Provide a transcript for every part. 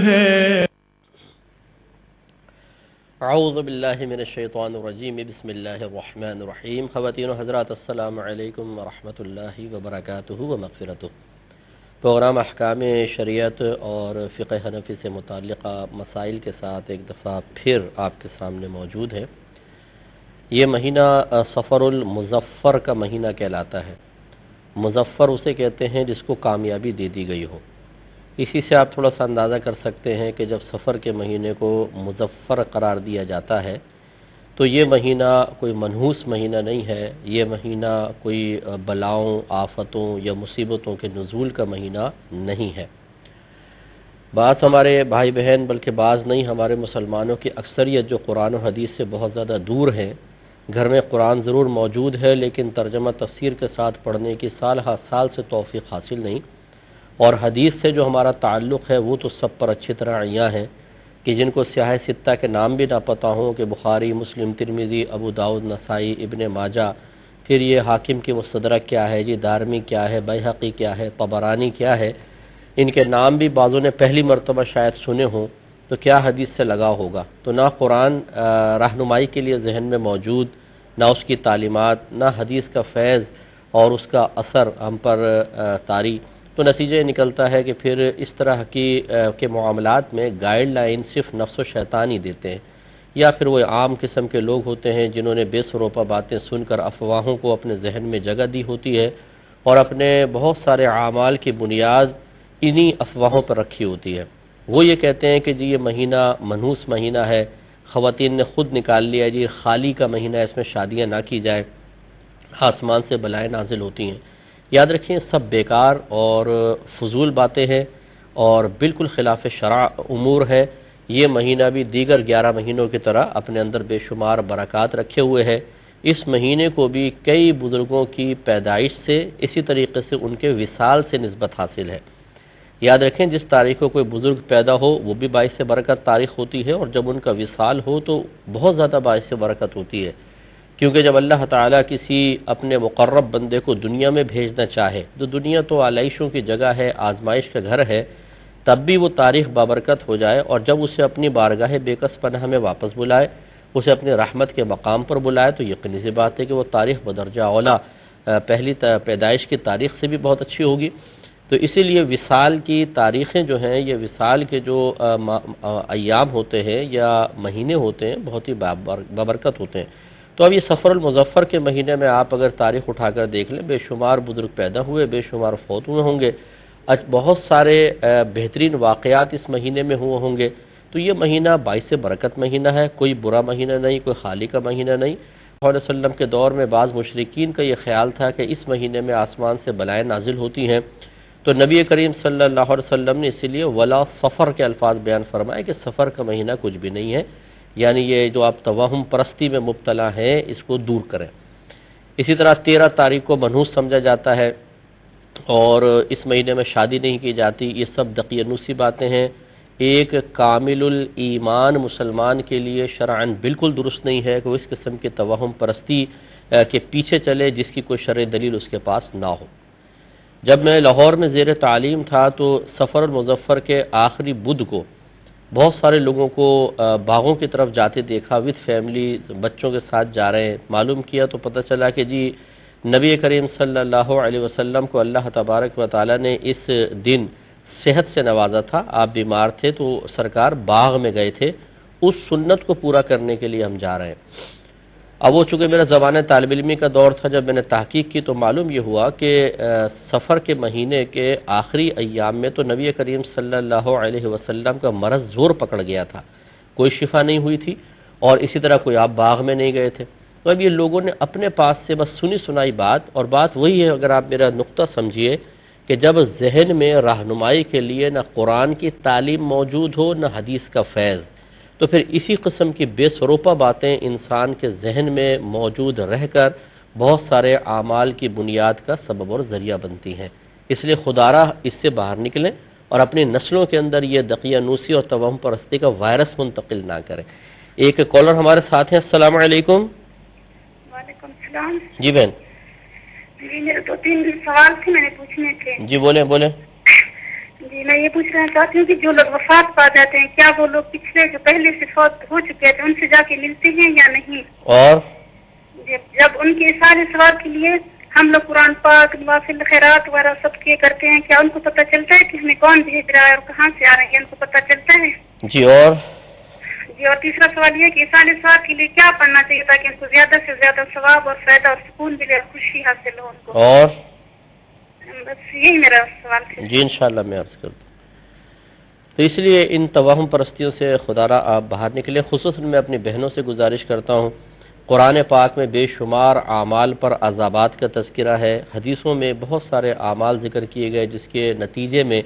ہے۔ اعوذ باللہ من الشیطان الرجیم، بسم اللہ الرحمن الرحیم۔ خواتین و حضرات، السلام علیکم ورحمۃ اللہ وبرکاتہ و مغفرتہ۔ پروگرام احکام شریعت اور فقہ حنفی سے متعلقہ مسائل کے ساتھ ایک دفعہ پھر آپ کے سامنے موجود ہے۔ یہ مہینہ صفر المظفر کا مہینہ کہلاتا ہے۔ مظفر اسے کہتے ہیں جس کو کامیابی دے دی گئی ہو۔ اسی سے آپ تھوڑا سا اندازہ کر سکتے ہیں کہ جب سفر کے مہینے کو مظفر قرار دیا جاتا ہے تو یہ مہینہ کوئی منحوس مہینہ نہیں ہے، یہ مہینہ کوئی بلاؤں، آفتوں یا مصیبتوں کے نزول کا مہینہ نہیں ہے۔ بعض ہمارے بھائی بہن، بلکہ بعض نہیں، ہمارے مسلمانوں کی اکثریت جو قرآن و حدیث سے بہت زیادہ دور ہیں، گھر میں قرآن ضرور موجود ہے لیکن ترجمہ تفسیر کے ساتھ پڑھنے کی سال ہر سال سے توفیق حاصل نہیں، اور حدیث سے جو ہمارا تعلق ہے وہ تو سب پر اچھی طرح عیاں ہے کہ جن کو سیاہ ستہ کے نام بھی نہ پتہ ہوں کہ بخاری، مسلم، ترمذی، ابو داؤد، نسائی، ابن ماجہ، پھر یہ حاکم کی مستدرک کیا ہے، دارمی کیا ہے، بیہقی کیا ہے، طبرانی کیا ہے، ان کے نام بھی بعضوں نے پہلی مرتبہ شاید سنے ہوں، تو کیا حدیث سے لگا ہوگا؟ تو نہ قرآن رہنمائی کے لیے ذہن میں موجود، نہ اس کی تعلیمات، نہ حدیث کا فیض اور اس کا اثر ہم پر طاری، تو نتیجہ یہ نکلتا ہے کہ پھر اس طرح کے معاملات میں گائیڈ لائن صرف نفس و شیطان ہی دیتے ہیں، یا پھر وہ عام قسم کے لوگ ہوتے ہیں جنہوں نے بے سروپا باتیں سن کر افواہوں کو اپنے ذہن میں جگہ دی ہوتی ہے اور اپنے بہت سارے اعمال کی بنیاد انہی افواہوں پر رکھی ہوتی ہے۔ وہ یہ کہتے ہیں کہ جی یہ مہینہ منحوس مہینہ ہے، خواتین نے خود نکال لیا جی خالی کا مہینہ، اس میں شادیاں نہ کی جائے، آسمان سے بلائیں نازل ہوتی ہیں۔ یاد رکھیں سب بیکار اور فضول باتیں ہیں اور بالکل خلاف شرع امور ہے۔ یہ مہینہ بھی دیگر 11 مہینوں کی طرح اپنے اندر بے شمار برکات رکھے ہوئے ہے۔ اس مہینے کو بھی کئی بزرگوں کی پیدائش سے، اسی طریقے سے ان کے وصال سے نسبت حاصل ہے۔ یاد رکھیں جس تاریخ کو کوئی بزرگ پیدا ہو وہ بھی باعث برکت تاریخ ہوتی ہے، اور جب ان کا وصال ہو تو بہت زیادہ باعث برکت ہوتی ہے، کیونکہ جب اللہ تعالیٰ کسی اپنے مقرب بندے کو دنیا میں بھیجنا چاہے تو دنیا تو آلائشوں کی جگہ ہے، آزمائش کا گھر ہے، تب بھی وہ تاریخ بابرکت ہو جائے، اور جب اسے اپنی بارگاہ بے کس پناہ میں واپس بلائے، اسے اپنے رحمت کے مقام پر بلائے، تو یقینی سی بات ہے کہ وہ تاریخ بدرجہ اولا پہلی پیدائش کی تاریخ سے بھی بہت اچھی ہوگی۔ تو اسی لیے وصال کی تاریخیں جو ہیں، یہ وصال کے جو ایام ہوتے ہیں یا مہینے ہوتے ہیں بہت ہی بابرکت ہوتے ہیں۔ تو اب یہ صفر المظفر کے مہینے میں آپ اگر تاریخ اٹھا کر دیکھ لیں، بے شمار بزرگ پیدا ہوئے، بے شمار فوت ہوئے ہوں گے، بہت سارے بہترین واقعات اس مہینے میں ہوئے ہوں گے۔ تو یہ مہینہ باعث برکت مہینہ ہے، کوئی برا مہینہ نہیں، کوئی خالی کا مہینہ نہیں۔ صلی اللہ علیہ وسلم کے دور میں بعض مشرکین کا یہ خیال تھا کہ اس مہینے میں آسمان سے بلائیں نازل ہوتی ہیں، تو نبی کریم صلی اللہ علیہ وسلم نے اسی لیے ولا صفر کے الفاظ بیان فرمائے کہ سفر کا مہینہ کچھ بھی نہیں ہے، یعنی یہ جو آپ توہم پرستی میں مبتلا ہیں اس کو دور کریں۔ اسی طرح 13 تاریخ کو منحوس سمجھا جاتا ہے اور اس مہینے میں شادی نہیں کی جاتی، یہ سب دقیانوسی باتیں ہیں۔ ایک کامل الایمان مسلمان کے لیے شرعاً بالکل درست نہیں ہے کہ وہ اس قسم کی توہم پرستی کے پیچھے چلے جس کی کوئی شرعی دلیل اس کے پاس نہ ہو۔ جب میں لاہور میں زیر تعلیم تھا تو صفر المظفر کے آخری بدھ کو بہت سارے لوگوں کو باغوں کی طرف جاتے دیکھا، وتھ فیملی بچوں کے ساتھ جا رہے ہیں۔ معلوم کیا تو پتہ چلا کہ جی نبی کریم صلی اللہ علیہ وسلم کو اللہ تبارک و تعالی نے اس دن صحت سے نوازا تھا، آپ بیمار تھے تو سرکار باغ میں گئے تھے، اس سنت کو پورا کرنے کے لیے ہم جا رہے ہیں۔ اب وہ چونکہ میرا زمانہ طالب علمی کا دور تھا، جب میں نے تحقیق کی تو معلوم یہ ہوا کہ سفر کے مہینے کے آخری ایام میں تو نبی کریم صلی اللہ علیہ وسلم کا مرض زور پکڑ گیا تھا، کوئی شفا نہیں ہوئی تھی، اور اسی طرح کوئی آپ باغ میں نہیں گئے تھے۔ تو اب یہ لوگوں نے اپنے پاس سے بس سنی سنائی بات، اور بات وہی ہے، اگر آپ میرا نقطہ سمجھیے کہ جب ذہن میں رہنمائی کے لیے نہ قرآن کی تعلیم موجود ہو نہ حدیث کا فیض، تو پھر اسی قسم کی بے سروپا باتیں انسان کے ذہن میں موجود رہ کر بہت سارے اعمال کی بنیاد کا سبب اور ذریعہ بنتی ہیں۔ اس لیے خدارہ اس سے باہر نکلیں اور اپنی نسلوں کے اندر یہ دقیانوسی اور توہم پرستی کا وائرس منتقل نہ کریں۔ ایک کالر ہمارے ساتھ ہیں، السلام علیکم۔ وعلیکم السلام۔ جی بہن۔ جی میرے 2-3 سوال تھے میں نے پوچھنے تھے۔ جی بولیں بولیں۔ جی میں یہ پوچھنا چاہتی ہوں کہ جو لوگ وفات پا جاتے ہیں کیا وہ لوگ پچھلے جو پہلے سے فوت ہو چکے تھے ان سے جا کے ملتے ہیں یا نہیں؟ اور جب ان کے اثار ثواب کے لیے ہم لوگ قرآن پاک نوافل خیرات وغیرہ سب کے کرتے ہیں، کیا ان کو پتہ چلتا ہے کہ ہمیں کون بھیج رہا ہے اور کہاں سے آ رہے ہیں؟ ان کو پتہ چلتا ہے؟ جی اور تیسرا سوال یہ کہ اثار ثواب کے لیے کیا پڑھنا چاہیے تاکہ ان کو زیادہ سے زیادہ ثواب اور فائدہ اور سکون ملے اور خوشی حاصل ہو ان کو؟ اور بس یہی میرا سوال تھا جی انشاءاللہ میں عرض کرتا ہوں۔ تو اس لیے ان توہم پرستیوں سے خدا را آپ باہر نکلے۔ خصوصاً میں اپنی بہنوں سے گزارش کرتا ہوں، قرآن پاک میں بے شمار اعمال پر عذابات کا تذکرہ ہے، حدیثوں میں بہت سارے اعمال ذکر کیے گئے جس کے نتیجے میں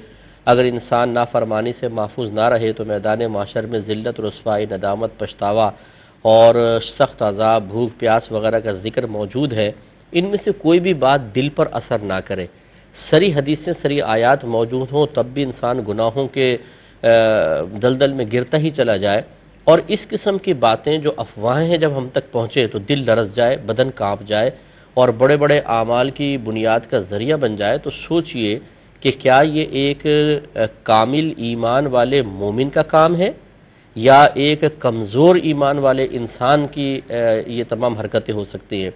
اگر انسان نافرمانی سے محفوظ نہ رہے تو میدان معاشر میں ذلت، رسوائی، ندامت، پچھتاوا اور سخت عذاب، بھوک پیاس وغیرہ کا ذکر موجود ہے۔ ان میں سے کوئی بھی بات دل پر اثر نہ کرے، سری حدیثیں، سری آیات موجود ہوں تب بھی انسان گناہوں کے دلدل میں گرتا ہی چلا جائے، اور اس قسم کی باتیں جو افواہیں ہیں جب ہم تک پہنچے تو دل لرز جائے، بدن کانپ جائے اور بڑے بڑے اعمال کی بنیاد کا ذریعہ بن جائے، تو سوچئے کہ کیا یہ ایک کامل ایمان والے مومن کا کام ہے یا ایک کمزور ایمان والے انسان کی یہ تمام حرکتیں ہو سکتی ہیں؟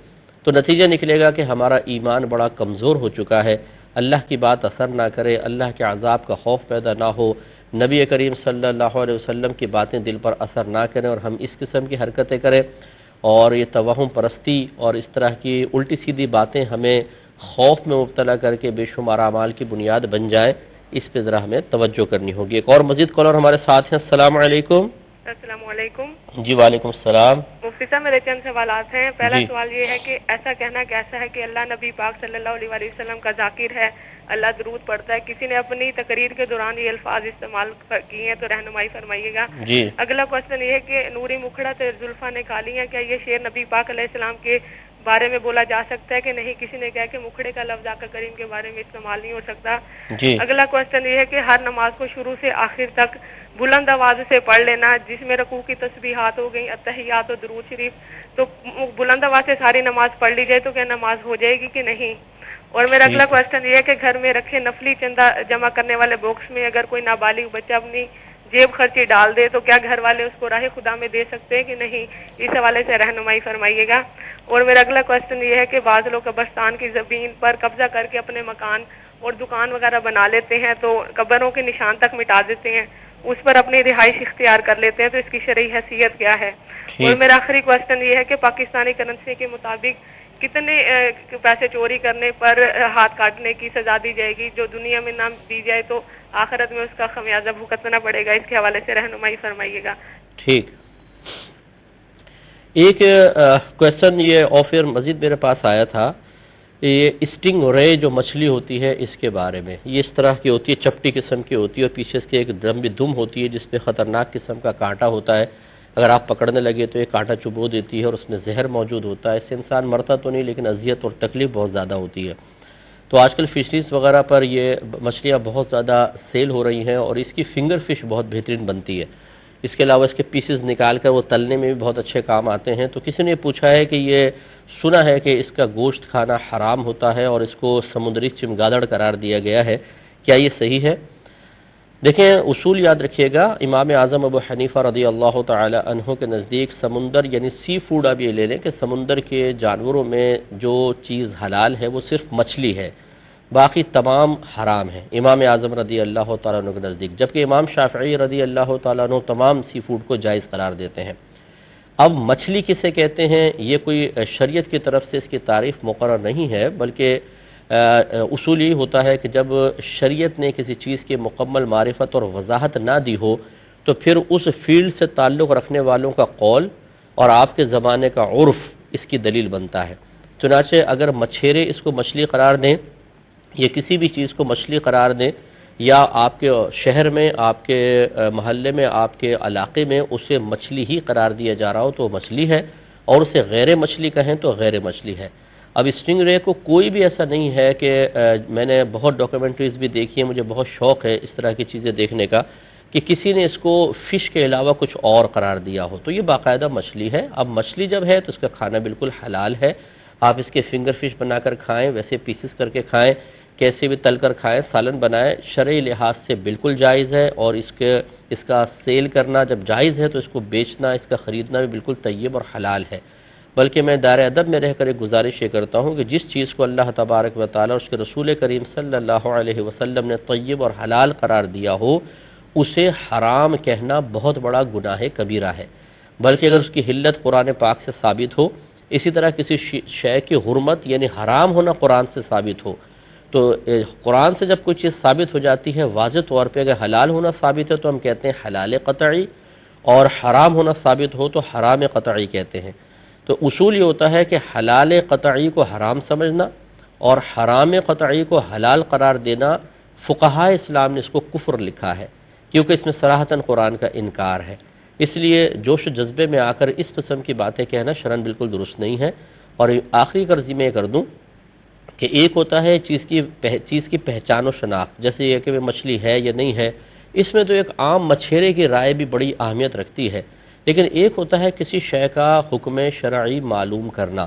تو نتیجہ نکلے گا کہ ہمارا ایمان بڑا کمزور ہو چکا ہے، اللہ کی بات اثر نہ کرے، اللہ کے عذاب کا خوف پیدا نہ ہو، نبی کریم صلی اللہ علیہ وسلم کی باتیں دل پر اثر نہ کریں اور ہم اس قسم کی حرکتیں کریں، اور یہ توہم پرستی اور اس طرح کی الٹی سیدھی باتیں ہمیں خوف میں مبتلا کر کے بے شمار اعمال کی بنیاد بن جائے، اس پہ ذرا ہمیں توجہ کرنی ہوگی۔ ایک اور مزید کالر ہمارے ساتھ ہیں۔ السلام علیکم۔ السلام علیکم جی وعلیکم السلام۔ مفتی صاحب میرے چند سوالات ہیں۔ پہلا جی سوال یہ ہے کہ ایسا کہنا کیسا ہے کہ اللہ نبی پاک صلی اللہ علیہ وآلہ وسلم کا ذاکر ہے، اللہ درود پڑھتا ہے؟ کسی نے اپنی تقریر کے دوران یہ الفاظ استعمال کیے ہیں تو رہنمائی فرمائیے گا۔ جی اگلا کوشچن یہ ہے کہ نوری مکھڑا تے زلفا نے کالی ہیں، کیا یہ شعر نبی پاک علیہ السلام کے بارے میں بولا جا سکتا ہے کہ نہیں؟ کسی نے کہا کہ مکھڑے کا لفظ آقا کریم کے بارے میں استعمال نہیں ہو سکتا۔ جی اگلا کوشچن یہ ہے کہ ہر نماز کو شروع سے آخر تک بلند آواز سے پڑھ لینا، جس میں رکوع کی تسبیحات ہو گئیں، اتحیات و درود شریف، تو بلند آواز سے ساری نماز پڑھ لی جائے تو کیا نماز ہو جائے گی کہ نہیں؟ اور میرا اگلا کوشچن یہ ہے کہ گھر میں رکھے نفلی چندہ جمع کرنے والے باکس میں اگر کوئی نابالغ بچہ اپنی جیب خرچی ڈال دے تو کیا گھر والے اس کو راہ خدا میں دے سکتے ہیں کہ نہیں؟ اس حوالے سے رہنمائی فرمائیے گا۔ اور میرا اگلا کوشچن یہ ہے کہ بعض لوگ قبرستان کی زمین پر قبضہ کر کے اپنے مکان اور دکان وغیرہ بنا لیتے ہیں تو قبروں کے نشان تک مٹا دیتے ہیں، اس پر اپنی رہائش اختیار کر لیتے ہیں، تو اس کی شرعی حیثیت کیا ہے؟ اور میرا آخری کوشچن یہ ہے کہ پاکستانی کرنسی کے مطابق کتنے پیسے چوری کرنے پر ہاتھ کاٹنے کی سزا دی جائے گی؟ جو دنیا میں نہ دی جائے تو آخرت میں اس کا خمیازہ بھگتنا پڑے گا، اس کے حوالے سے رہنمائی فرمائیے گا۔ ٹھیک۔ ایک کوشچن یہ آفر مزید میرے پاس آیا تھا، یہ اسٹنگ رے جو مچھلی ہوتی ہے اس کے بارے میں، یہ اس طرح کی ہوتی ہے، چپٹی قسم کی ہوتی ہے اور پیچھے اس کے ایک لمبی دم ہوتی ہے جس پہ خطرناک قسم کا کانٹا ہوتا ہے، اگر آپ پکڑنے لگے تو یہ کانٹا چبو دیتی ہے اور اس میں زہر موجود ہوتا ہے، اس سے انسان مرتا تو نہیں لیکن اذیت اور تکلیف بہت زیادہ ہوتی ہے۔ تو آج کل فشریز وغیرہ پر یہ مچھلیاں بہت زیادہ سیل ہو رہی ہیں اور اس کی فنگر فش بہت بہترین بنتی ہے، اس کے علاوہ اس کے پیسز نکال کر وہ تلنے میں بھی بہت اچھے کام آتے ہیں۔ تو کسی نے پوچھا ہے کہ یہ سنا ہے کہ اس کا گوشت کھانا حرام ہوتا ہے اور اس کو سمندری چمگادڑ قرار دیا گیا ہے، کیا یہ صحیح ہے؟ دیکھیں اصول یاد رکھیے گا، امام اعظم ابو حنیفہ رضی اللہ تعالی عنہ کے نزدیک سمندر یعنی سی فوڈ آپ یہ لے لیں کہ سمندر کے جانوروں میں جو چیز حلال ہے وہ صرف مچھلی ہے، باقی تمام حرام ہیں امام اعظم رضی اللہ تعالیٰ عنہ کے نزدیک، جبکہ امام شافعی رضی اللہ تعالیٰ عنہ تمام سی فوڈ کو جائز قرار دیتے ہیں۔ اب مچھلی کسے کہتے ہیں یہ کوئی شریعت کی طرف سے اس کی تعریف مقرر نہیں ہے، بلکہ اصول یہ ہوتا ہے کہ جب شریعت نے کسی چیز کی مکمل معرفت اور وضاحت نہ دی ہو تو پھر اس فیلڈ سے تعلق رکھنے والوں کا قول اور آپ کے زمانے کا عرف اس کی دلیل بنتا ہے۔ چنانچہ اگر مچھیرے اس کو مچھلی قرار دیں یا کسی بھی چیز کو مچھلی قرار دیں یا آپ کے شہر میں، آپ کے محلے میں، آپ کے علاقے میں اسے مچھلی ہی قرار دیا جا رہا ہو تو مچھلی ہے، اور اسے غیر مچھلی کہیں تو غیر مچھلی ہے۔ اب اسٹنگ رے کو کوئی بھی ایسا نہیں ہے کہ میں نے بہت ڈاکیومنٹریز بھی دیکھی ہیں، مجھے بہت شوق ہے اس طرح کی چیزیں دیکھنے کا، کہ کسی نے اس کو فش کے علاوہ کچھ اور قرار دیا ہو، تو یہ باقاعدہ مچھلی ہے۔ اب مچھلی جب ہے تو اس کا کھانا بالکل حلال ہے، آپ اس کے فنگر فش بنا کر کھائیں، ویسے پیسز کر کے کھائیں، کیسے بھی تل کر کھائیں، سالن بنائیں، شرعی لحاظ سے بالکل جائز ہے، اور اس کا سیل کرنا جب جائز ہے تو اس کو بیچنا، اس کا خریدنا بھی بالکل طیب اور حلال ہے۔ بلکہ میں دار ادب میں رہ کر ایک گزارش یہ کرتا ہوں کہ جس چیز کو اللہ تبارک و تعالیٰ اور اس کے رسول کریم صلی اللہ علیہ وسلم نے طیب اور حلال قرار دیا ہو، اسے حرام کہنا بہت بڑا گناہ کبیرہ ہے۔ بلکہ اگر اس کی حلت قرآن پاک سے ثابت ہو، اسی طرح کسی شے کی حرمت یعنی حرام ہونا قرآن سے ثابت ہو، تو قرآن سے جب کوئی چیز ثابت ہو جاتی ہے واضح طور پہ، اگر حلال ہونا ثابت ہے تو ہم کہتے ہیں حلال قطعی، اور حرام ہونا ثابت ہو تو حرام قطعی کہتے ہیں۔ تو اصول یہ ہوتا ہے کہ حلال قطعی کو حرام سمجھنا اور حرام قطعی کو حلال قرار دینا، فقہاء اسلام نے اس کو کفر لکھا ہے، کیونکہ اس میں صراحتاً قرآن کا انکار ہے۔ اس لیے جوش و جذبے میں آ کر اس قسم کی باتیں کہنا شرعاً بالکل درست نہیں ہے۔ اور آخری قرضی میں یہ کر دوں کہ ایک ہوتا ہے چیز کی پہچان و شناخت، جیسے یہ کہ مچھلی ہے یا نہیں ہے، اس میں تو ایک عام مچھیرے کی رائے بھی بڑی اہمیت رکھتی ہے، لیکن ایک ہوتا ہے کسی شے کا حکم شرعی معلوم کرنا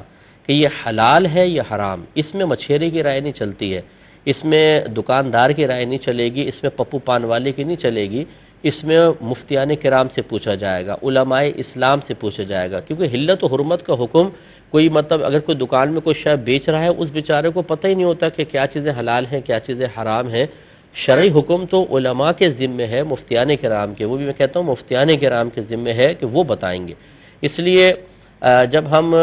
کہ یہ حلال ہے یا حرام۔ اس میں مچھیرے کی رائے نہیں چلتی ہے، اس میں دکاندار کی رائے نہیں چلے گی، اس میں پپو پان والے کی نہیں چلے گی، اس میں مفتیان کرام سے پوچھا جائے گا، علماء اسلام سے پوچھا جائے گا، کیونکہ حلت و حرمت کا حکم کوئی مطلب اگر کوئی دکان میں کوئی شے بیچ رہا ہے، اس بیچارے کو پتہ ہی نہیں ہوتا کہ کیا چیزیں حلال ہیں کیا چیزیں حرام ہیں۔ شرعی حکم تو علماء کے ذمے ہے، مفتیان کرام کے، وہ بھی میں کہتا ہوں مفتیان کرام کے ذمے ہے کہ وہ بتائیں گے۔ اس لیے جب ہم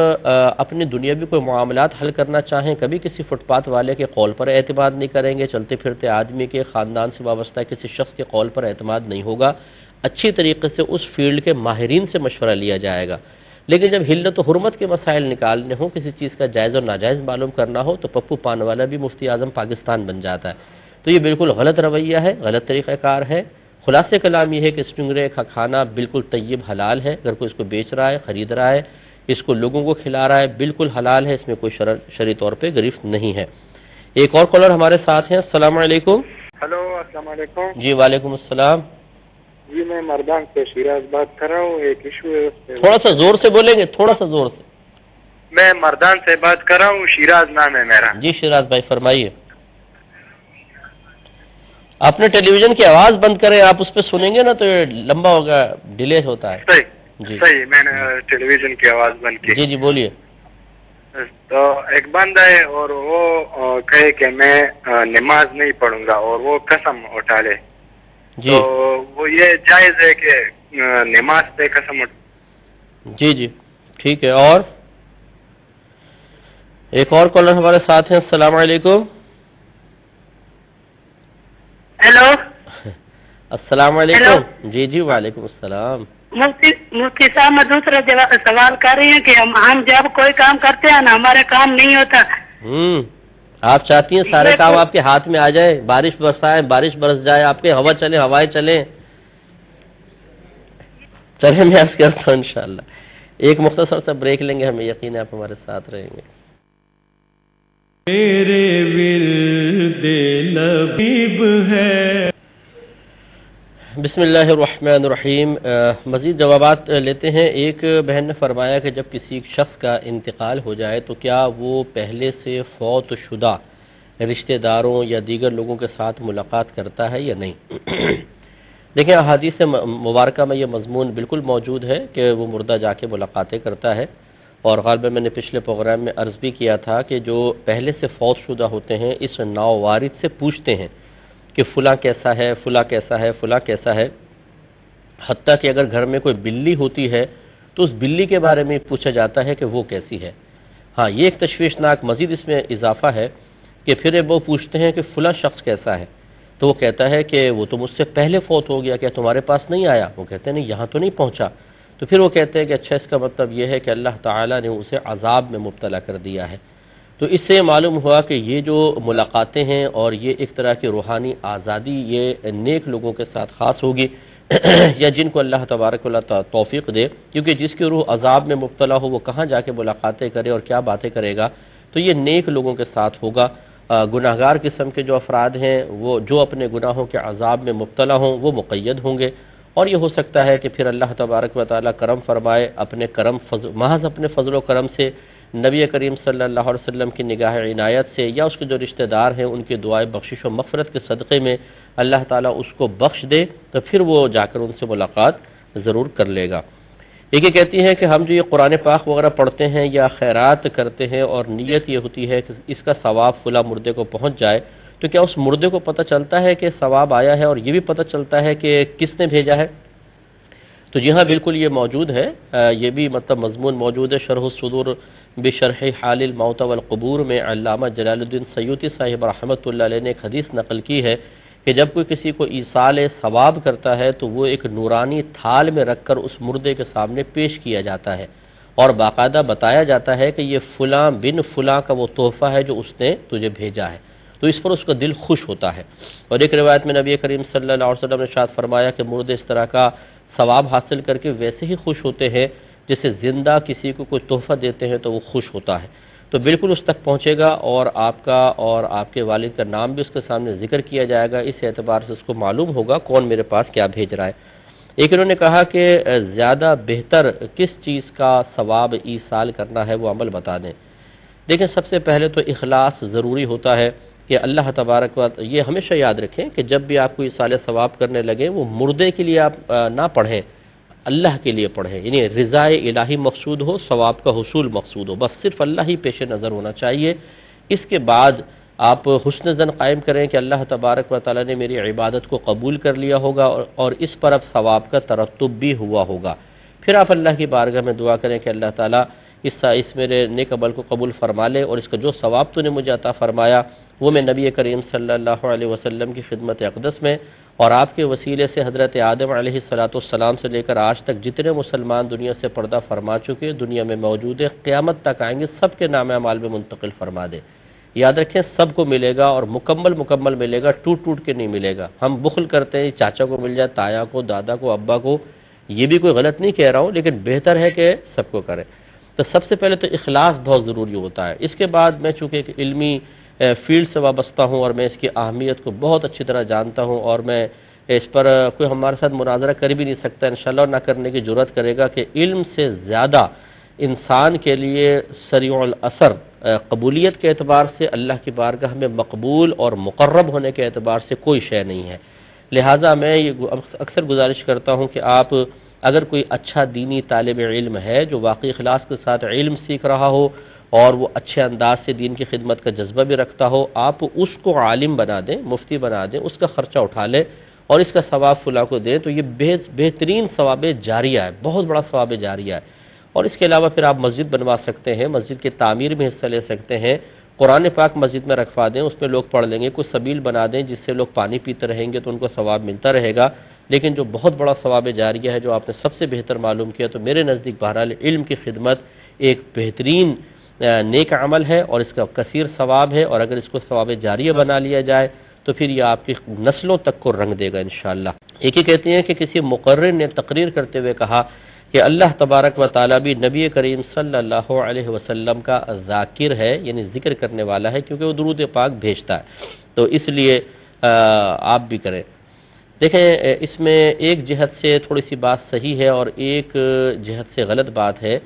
اپنے دنیاوی کوئی معاملات حل کرنا چاہیں، کبھی کسی فٹ پاتھ والے کے قول پر اعتماد نہیں کریں گے، چلتے پھرتے آدمی کے خاندان سے وابستہ کسی شخص کے قول پر اعتماد نہیں ہوگا، اچھی طریقے سے اس فیلڈ کے ماہرین سے مشورہ لیا جائے گا۔ لیکن جب حلت و حرمت کے مسائل نکالنے ہوں، کسی چیز کا جائز اور ناجائز معلوم کرنا ہو، تو پپو پان والا بھی مفتی اعظم پاکستان بن جاتا ہے۔ تو یہ بالکل غلط رویہ ہے، غلط طریقہ کار ہے۔ خلاصہ کلام یہ ہے کہ اسٹنگرے کا کھانا بالکل طیب حلال ہے، اگر کوئی اس کو بیچ رہا ہے، خرید رہا ہے، اس کو لوگوں کو کھلا رہا ہے، بالکل حلال ہے، اس میں کوئی شرعی طور پہ گرفت نہیں ہے۔ ایک اور کالر ہمارے ساتھ ہیں۔ السلام علیکم۔ ہلو، السلام علیکم۔ جی وعلیکم السلام۔ جی میں مردان سے شیراز بات کر رہا ہوں، ایک ایشو ہے اس پہ۔ تھوڑا سا زور سے بولیں گے، تھوڑا سا زور سے۔ میں مردان سے بات کر رہا ہوں، شیراز نام ہے میرا۔ جی شیراز بھائی فرمائیے۔ اپنے ٹیلی ویژن کی آواز بند کریں، آپ اس پہ سنیں گے نا تو یہ لمبا ہوگا، ڈیلے ہوتا ہے۔ صحیح جی صحیح، میں نے ٹیلی ویژن کی آواز بند کی۔ جی جی بولیے۔ تو ایک بندہ ہے اور وہ کہے کہ میں نماز نہیں پڑھوں گا اور وہ قسم اٹھا لے، جی تو وہ یہ جائز ہے کہ نماز پہ قسم جی جی ٹھیک ہے۔ اور ایک اور کالر ہمارے ساتھ ہیں۔ السلام علیکم۔ ہیلو، السلام علیکم۔ جی جی وعلیکم السلام۔ مفتی صاحب میں دوسرا سوال کر رہی ہوں کہ ہم جب کوئی کام کرتے ہیں نا ہمارا کام نہیں ہوتا۔ آپ چاہتی ہیں سارے کام آپ کے ہاتھ میں آ جائے، بارش برسائے، بارش برس جائے، آپ کے ہوا چلے، ہوائیں چلیں۔ چلیں میں عرض کرتا ہوں انشاءاللہ ایک مختصر سا بریک لیں گے، ہمیں یقین ہے آپ ہمارے ساتھ رہیں گے۔ میرے ورد لبیب ہے۔ بسم اللہ الرحمن الرحیم۔ مزید جوابات لیتے ہیں۔ ایک بہن نے فرمایا کہ جب کسی شخص کا انتقال ہو جائے تو کیا وہ پہلے سے فوت شدہ رشتہ داروں یا دیگر لوگوں کے ساتھ ملاقات کرتا ہے یا نہیں؟ دیکھیں احادیث مبارکہ میں یہ مضمون بالکل موجود ہے کہ وہ مردہ جا کے ملاقاتیں کرتا ہے، اور غالباً میں نے پچھلے پروگرام میں عرض بھی کیا تھا کہ جو پہلے سے فوت شدہ ہوتے ہیں اس ناوارث سے پوچھتے ہیں کہ فلاں کیسا ہے، فلاں کیسا ہے، فلاں کیسا ہے، حتیٰ کہ اگر گھر میں کوئی بلی ہوتی ہے تو اس بلی کے بارے میں پوچھا جاتا ہے کہ وہ کیسی ہے۔ ہاں یہ ایک تشویشناک مزید اس میں اضافہ ہے کہ پھر وہ پوچھتے ہیں کہ فلاں شخص کیسا ہے، تو وہ کہتا ہے کہ وہ تو مجھ سے پہلے فوت ہو گیا، کیا تمہارے پاس نہیں آیا؟ وہ کہتے ہیں نہیں یہاں تو نہیں پہنچا۔ تو پھر وہ کہتے ہیں کہ اچھا اس کا مطلب یہ ہے کہ اللہ تعالیٰ نے اسے عذاب میں مبتلا کر دیا ہے۔ تو اس سے معلوم ہوا کہ یہ جو ملاقاتیں ہیں اور یہ ایک طرح کی روحانی آزادی یہ نیک لوگوں کے ساتھ خاص ہوگی یا جن کو اللہ تبارک و تعالیٰ توفیق دے، کیونکہ جس کی روح عذاب میں مبتلا ہو وہ کہاں جا کے ملاقاتیں کرے اور کیا باتیں کرے گا، تو یہ نیک لوگوں کے ساتھ ہوگا۔ گناہگار قسم کے جو افراد ہیں وہ جو اپنے گناہوں کے عذاب میں مبتلا ہوں وہ مقید ہوں گے، اور یہ ہو سکتا ہے کہ پھر اللہ تبارک و تعالیٰ کرم فرمائے، اپنے کرم محض اپنے فضل و کرم سے نبی کریم صلی اللہ علیہ وسلم کی نگاہ عنایت سے یا اس کے جو رشتہ دار ہیں ان کی دعائے بخشش و مغفرت کے صدقے میں اللہ تعالیٰ اس کو بخش دے تو پھر وہ جا کر ان سے ملاقات ضرور کر لے گا۔ ایک یہ کہتی ہیں کہ ہم جو یہ قرآن پاک وغیرہ پڑھتے ہیں یا خیرات کرتے ہیں اور نیت یہ ہوتی ہے کہ اس کا ثواب فلاں مردے کو پہنچ جائے، تو کیا اس مردے کو پتہ چلتا ہے کہ ثواب آیا ہے اور یہ بھی پتہ چلتا ہے کہ کس نے بھیجا ہے؟ تو جی ہاں بالکل یہ موجود ہے، یہ بھی مطلب مضمون موجود ہے شرح الصدور بشرح حال الموت والقبور میں علامہ جلال الدین سیوطی صاحب رحمۃ اللہ علیہ نے ایک حدیث نقل کی ہے کہ جب کوئی کسی کو ایصال ثواب کرتا ہے تو وہ ایک نورانی تھال میں رکھ کر اس مردے کے سامنے پیش کیا جاتا ہے اور باقاعدہ بتایا جاتا ہے کہ یہ فلاں بن فلاں کا وہ تحفہ ہے جو اس نے تجھے بھیجا ہے، تو اس پر اس کا دل خوش ہوتا ہے۔ اور ایک روایت میں نبی کریم صلی اللہ علیہ وسلم نے ارشاد فرمایا کہ مردے اس طرح کا ثواب حاصل کر کے ویسے ہی خوش ہوتے ہیں جیسے زندہ کسی کو کوئی تحفہ دیتے ہیں تو وہ خوش ہوتا ہے۔ تو بالکل اس تک پہنچے گا اور آپ کا اور آپ کے والد کا نام بھی اس کے سامنے ذکر کیا جائے گا، اس اعتبار سے اس کو معلوم ہوگا کون میرے پاس کیا بھیج رہا ہے۔ ایک انہوں نے کہا کہ زیادہ بہتر کس چیز کا ثواب ایصال کرنا ہے وہ عمل بتا دیں۔ دیکھیں سب سے پہلے تو اخلاص ضروری ہوتا ہے کہ اللہ تبارک و یہ ہمیشہ یاد رکھیں کہ جب بھی آپ کو ایصال ثواب کرنے لگیں وہ مردے کے لیے آپ نہ پڑھیں، اللہ کے لیے پڑھیں، یعنی رضا الہی مقصود ہو، ثواب کا حصول مقصود ہو، بس صرف اللہ ہی پیش نظر ہونا چاہیے۔ اس کے بعد آپ حسن ظن قائم کریں کہ اللہ تبارک و تعالیٰ نے میری عبادت کو قبول کر لیا ہوگا اور اس پر اب ثواب کا ترتب بھی ہوا ہوگا۔ پھر آپ اللہ کی بارگاہ میں دعا کریں کہ اللہ تعالیٰ اس میرے نیک عمل کو قبول فرما لے اور اس کا جو ثواب تو نے مجھے عطا فرمایا وہ میں نبی کریم صلی اللہ علیہ وسلم کی خدمت اقدس میں اور آپ کے وسیلے سے حضرت آدم علیہ السلام سے لے کر آج تک جتنے مسلمان دنیا سے پردہ فرما چکے دنیا میں موجود ہے قیامت تک آئیں گے سب کے نام اعمال میں منتقل فرما دے۔ یاد رکھیں سب کو ملے گا اور مکمل ملے گا، ٹوٹ کے نہیں ملے گا۔ ہم بخل کرتے ہیں چاچا کو مل جائے، تایا کو، دادا کو، ابا کو، یہ بھی کوئی غلط نہیں کہہ رہا ہوں لیکن بہتر ہے کہ سب کو کریں۔ تو سب سے پہلے تو اخلاص بہت ضروری ہوتا ہے۔ اس کے بعد میں چونکہ ایک علمی فیلڈ سے وابستہ ہوں اور میں اس کی اہمیت کو بہت اچھی طرح جانتا ہوں اور میں اس پر کوئی ہمارے ساتھ مناظرہ کر بھی نہیں سکتا، انشاءاللہ نہ کرنے کی جرات کرے گا کہ علم سے زیادہ انسان کے لیے سریع الاثر قبولیت کے اعتبار سے اللہ کی بارگاہ میں مقبول اور مقرب ہونے کے اعتبار سے کوئی شے نہیں ہے۔ لہٰذا میں یہ اکثر گزارش کرتا ہوں کہ آپ اگر کوئی اچھا دینی طالب علم ہے جو واقعی اخلاص کے ساتھ علم سیکھ رہا ہو اور وہ اچھے انداز سے دین کی خدمت کا جذبہ بھی رکھتا ہو، آپ اس کو عالم بنا دیں، مفتی بنا دیں، اس کا خرچہ اٹھا لیں اور اس کا ثواب فلاں کو دیں تو یہ بہترین ثواب جاریہ ہے، بہت بڑا ثواب جاریہ ہے۔ اور اس کے علاوہ پھر آپ مسجد بنوا سکتے ہیں، مسجد کی تعمیر میں حصہ لے سکتے ہیں، قرآن پاک مسجد میں رکھوا دیں، اس میں لوگ پڑھ لیں گے، کوئی سبیل بنا دیں جس سے لوگ پانی پیتے رہیں گے تو ان کو ثواب ملتا رہے گا۔ لیکن جو بہت بڑا ثواب جاریہ ہے جو آپ نے سب سے بہتر معلوم کیا تو میرے نزدیک بہرحال علم کی خدمت ایک بہترین نیک عمل ہے اور اس کا کثیر ثواب ہے، اور اگر اس کو ثواب جاریہ بنا لیا جائے تو پھر یہ آپ کی نسلوں تک کو رنگ دے گا انشاءاللہ۔ ایک ہی کہتے ہیں کہ کسی مقرر نے تقریر کرتے ہوئے کہا کہ اللہ تبارک و تعالیٰ بھی نبی کریم صلی اللہ علیہ وسلم کا ذاکر ہے، یعنی ذکر کرنے والا ہے، کیونکہ وہ درود پاک بھیجتا ہے، تو اس لیے آپ بھی کریں۔ دیکھیں اس میں ایک جہت سے تھوڑی سی بات صحیح ہے اور ایک جہت سے غلط بات ہے۔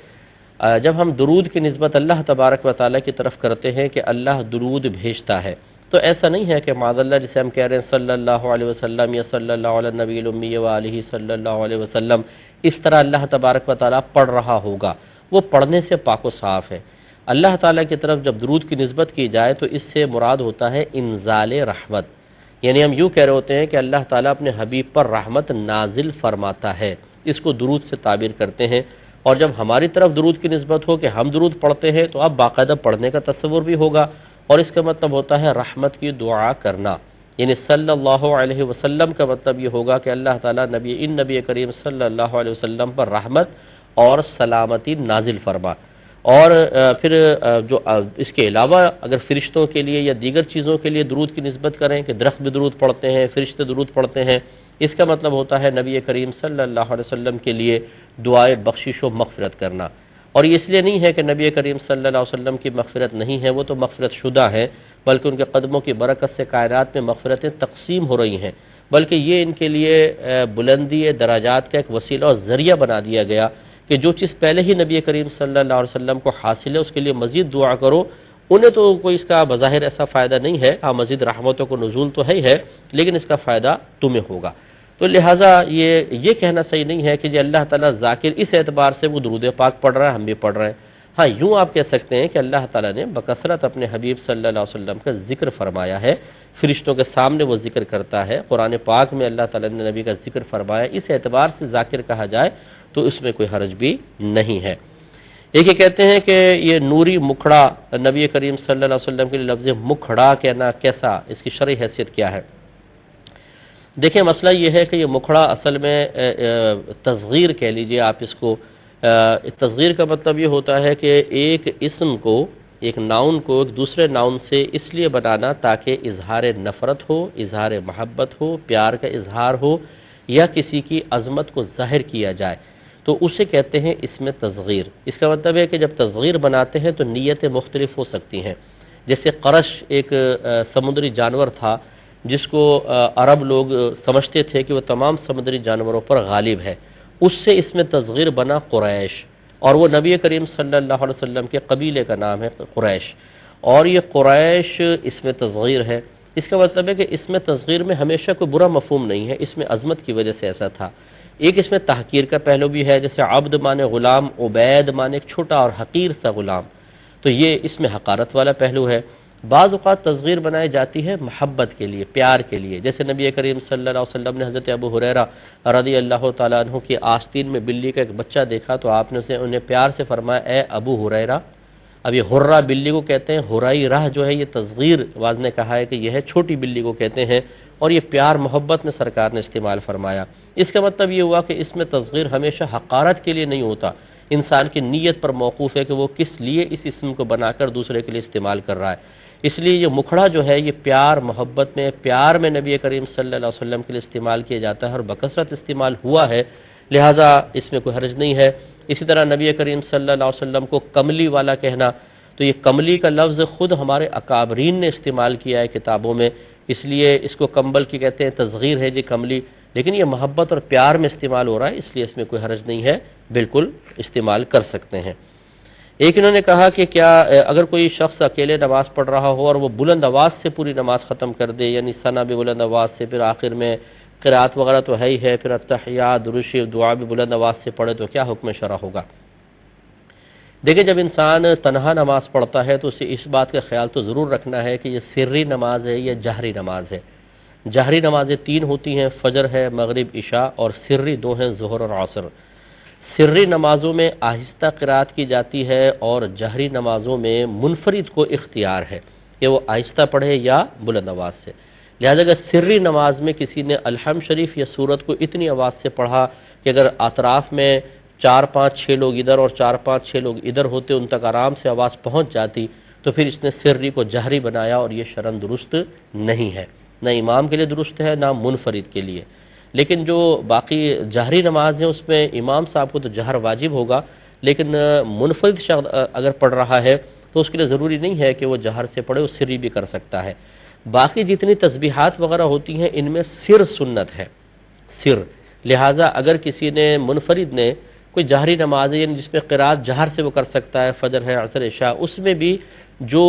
جب ہم درود کی نسبت اللہ تبارک و تعالیٰ کی طرف کرتے ہیں کہ اللہ درود بھیجتا ہے تو ایسا نہیں ہے کہ معاذ اللہ جسے ہم کہہ رہے ہیں صلی اللہ علیہ وسلم یا صلی اللہ علیہ نبی الامی وآلہ صلی اللہ علیہ وسلم، اس طرح اللہ تبارک و تعالیٰ پڑھ رہا ہوگا، وہ پڑھنے سے پاک و صاف ہے۔ اللہ تعالیٰ کی طرف جب درود کی نسبت کی جائے تو اس سے مراد ہوتا ہے انزال رحمت، یعنی ہم یوں کہہ رہے ہوتے ہیں کہ اللہ تعالیٰ اپنے حبیب پر رحمت نازل فرماتا ہے، اس کو درود سے تعبیر کرتے ہیں۔ اور جب ہماری طرف درود کی نسبت ہو کہ ہم درود پڑھتے ہیں تو اب باقاعدہ پڑھنے کا تصور بھی ہوگا، اور اس کا مطلب ہوتا ہے رحمت کی دعا کرنا، یعنی صلی اللہ علیہ وسلم کا مطلب یہ ہوگا کہ اللہ تعالیٰ نبی کریم صلی اللہ علیہ وسلم پر رحمت اور سلامتی نازل فرما۔ اور پھر جو اس کے علاوہ اگر فرشتوں کے لیے یا دیگر چیزوں کے لیے درود کی نسبت کریں کہ درخت بھی درود پڑھتے ہیں، فرشتے درود پڑھتے ہیں، اس کا مطلب ہوتا ہے نبی کریم صلی اللہ علیہ وسلم کے لیے دعائے بخشش و مغفرت کرنا۔ اور یہ اس لیے نہیں ہے کہ نبی کریم صلی اللہ علیہ وسلم کی مغفرت نہیں ہے، وہ تو مغفرت شدہ ہے، بلکہ ان کے قدموں کی برکت سے کائنات میں مغفرتیں تقسیم ہو رہی ہیں، بلکہ یہ ان کے لیے بلندی درجات کا ایک وسیلہ اور ذریعہ بنا دیا گیا کہ جو چیز پہلے ہی نبی کریم صلی اللہ علیہ وسلم کو حاصل ہے اس کے لیے مزید دعا کرو. انہیں تو کوئی اس کا بظاہر ایسا فائدہ نہیں ہے، ہاں مزید رحمتوں کو نزول تو ہے لیکن اس کا فائدہ تمہیں ہوگا. تو لہٰذا یہ کہنا صحیح نہیں ہے کہ جی اللہ تعالیٰ ذاکر اس اعتبار سے وہ درود پاک پڑھ رہا ہے، ہم بھی پڑھ رہے ہیں. ہاں یوں آپ کہہ سکتے ہیں کہ اللہ تعالیٰ نے بکثرت اپنے حبیب صلی اللہ علیہ وسلم کا ذکر فرمایا ہے، فرشتوں کے سامنے وہ ذکر کرتا ہے، قرآن پاک میں اللہ تعالیٰ نے نبی کا ذکر فرمایا. اس اعتبار سے ذاکر کہا جائے تو اس میں کوئی حرج بھی نہیں ہے. ایک یہ کہتے ہیں کہ یہ نوری مکھڑا نبی کریم صلی اللہ علیہ وسلم کے لیے لفظ مکھڑا کہنا کیسا، اس کی شرعی حیثیت کیا ہے؟ دیکھیں مسئلہ یہ ہے کہ یہ مکھڑا اصل میں تصغیر کہہ لیجئے آپ اس کو. تصغیر کا مطلب یہ ہوتا ہے کہ ایک اسم کو، ایک ناؤن کو ایک دوسرے ناؤن سے اس لیے بنانا تاکہ اظہار نفرت ہو، اظہار محبت ہو، پیار کا اظہار ہو یا کسی کی عظمت کو ظاہر کیا جائے تو اسے کہتے ہیں اس میں تصغیر. اس کا مطلب ہے کہ جب تصغیر بناتے ہیں تو نیتیں مختلف ہو سکتی ہیں. جیسے قرش ایک سمندری جانور تھا جس کو عرب لوگ سمجھتے تھے کہ وہ تمام سمندری جانوروں پر غالب ہے، اس سے اس میں تصغیر بنا قریش، اور وہ نبی کریم صلی اللہ علیہ وسلم کے قبیلے کا نام ہے قریش، اور یہ قریش اس میں تصغیر ہے. اس کا مطلب ہے کہ اس میں تصغیر میں ہمیشہ کوئی برا مفہوم نہیں ہے، اس میں عظمت کی وجہ سے ایسا تھا. ایک اس میں تحقیر کا پہلو بھی ہے، جیسے عبد مانے غلام، عبید مانے ایک چھوٹا اور حقیر سا غلام، تو یہ اس میں حقارت والا پہلو ہے. بعض اوقات تصغیر بنائی جاتی ہے محبت کے لیے، پیار کے لیے، جیسے نبی کریم صلی اللہ علیہ وسلم نے حضرت ابو ہریرہ رضی اللہ تعالیٰ عنہ کی آستین میں بلی کا ایک بچہ دیکھا تو آپ نے انہیں پیار سے فرمایا اے ابو ہریرہ. اب یہ ہرہ بلی کو کہتے ہیں، ہرائی راہ جو ہے یہ تصغیر واضح نے کہا ہے کہ یہ ہے چھوٹی بلی کو کہتے ہیں، اور یہ پیار محبت میں سرکار نے استعمال فرمایا. اس کا مطلب یہ ہوا کہ اس میں تصغیر ہمیشہ حقارت کے لیے نہیں ہوتا، انسان کی نیت پر موقوف ہے کہ وہ کس لیے اس اسم کو بنا کر دوسرے کے لیے استعمال کر رہا ہے. اس لیے یہ مکھڑا جو ہے یہ پیار محبت میں، پیار میں نبی کریم صلی اللہ علیہ وسلم کے لیے استعمال کیا جاتا ہے اور بکثرت استعمال ہوا ہے، لہٰذا اس میں کوئی حرج نہیں ہے. اسی طرح نبی کریم صلی اللہ علیہ وسلم کو کملی والا کہنا، تو یہ کملی کا لفظ خود ہمارے اکابرین نے استعمال کیا ہے کتابوں میں، اس لیے اس کو کمبل کی کہتے ہیں، تصغیر ہے جی کملی، لیکن یہ محبت اور پیار میں استعمال ہو رہا ہے، اس لیے اس میں کوئی حرج نہیں ہے، بالکل استعمال کر سکتے ہیں. ایک انہوں نے کہا کہ کیا اگر کوئی شخص اکیلے نماز پڑھ رہا ہو اور وہ بلند آواز سے پوری نماز ختم کر دے، یعنی ثنا بھی بلند آواز سے، پھر آخر میں قرات وغیرہ تو ہے ہی ہے، پھر التحیات درود شریف دعا بھی بلند آواز سے پڑھے تو کیا حکم شرع ہوگا؟ دیکھیں جب انسان تنہا نماز پڑھتا ہے تو اسے اس بات کا خیال تو ضرور رکھنا ہے کہ یہ سری نماز ہے یا جہری نماز ہے. جہری نمازیں 3 ہوتی ہیں، فجر ہے، مغرب، عشاء، اور سری 2 ہیں، ظہر اور عصر. سری نمازوں میں آہستہ قرات کی جاتی ہے اور جہری نمازوں میں منفرد کو اختیار ہے کہ وہ آہستہ پڑھے یا بلند آواز سے. لہذا اگر سری نماز میں کسی نے الحمد شریف یا سورت کو اتنی آواز سے پڑھا کہ اگر اطراف میں 4-5-6 لوگ ادھر اور 4-5-6 لوگ ادھر ہوتے، ان تک آرام سے آواز پہنچ جاتی، تو پھر اس نے سری کو جہری بنایا اور یہ شرعاً درست نہیں ہے، نہ امام کے لیے درست ہے نہ منفرد کے لیے. لیکن جو باقی جہری نماز ہے اس میں امام صاحب کو تو جہر واجب ہوگا، لیکن منفرد شخص اگر پڑھ رہا ہے تو اس کے لیے ضروری نہیں ہے کہ وہ جہر سے پڑھے، وہ سری بھی کر سکتا ہے. باقی جتنی تسبیحات وغیرہ ہوتی ہیں ان میں سر سنت ہے، سر. لہٰذا اگر کسی نے منفرد نے کوئی جہری نماز ہے یعنی جس میں قرات جہر سے وہ کر سکتا ہے، فجر ہے، عصر، عشاء، اس میں بھی جو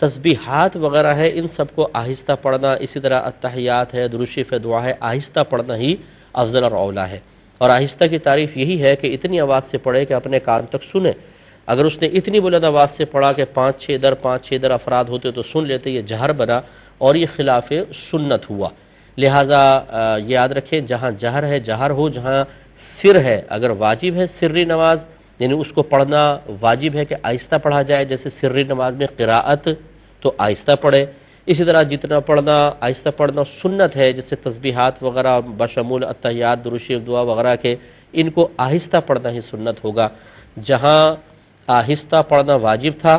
تسبیحات وغیرہ ہے ان سب کو آہستہ پڑھنا، اسی طرح التحیات ہے، درود شریف دعا ہے، آہستہ پڑھنا ہی افضل اور اولا ہے. اور آہستہ کی تعریف یہی ہے کہ اتنی آواز سے پڑھے کہ اپنے کان تک سنے. اگر اس نے اتنی بلند آواز سے پڑھا کہ 5-6 ادھر افراد ہوتے تو سن لیتے، یہ جہر بنا اور یہ خلاف سنت ہوا. لہٰذا یاد رکھیں جہاں جہر ہے جہر ہو، جہاں سر ہے اگر واجب ہے سری نماز یعنی اس کو پڑھنا واجب ہے کہ آہستہ پڑھا جائے، جیسے سری نماز میں قراءت تو آہستہ پڑھے. اسی طرح جتنا پڑھنا آہستہ پڑھنا سنت ہے، جیسے تسبیحات وغیرہ بشمول التحیات درود شریف دعا وغیرہ کے، ان کو آہستہ پڑھنا ہی سنت ہوگا. جہاں آہستہ پڑھنا واجب تھا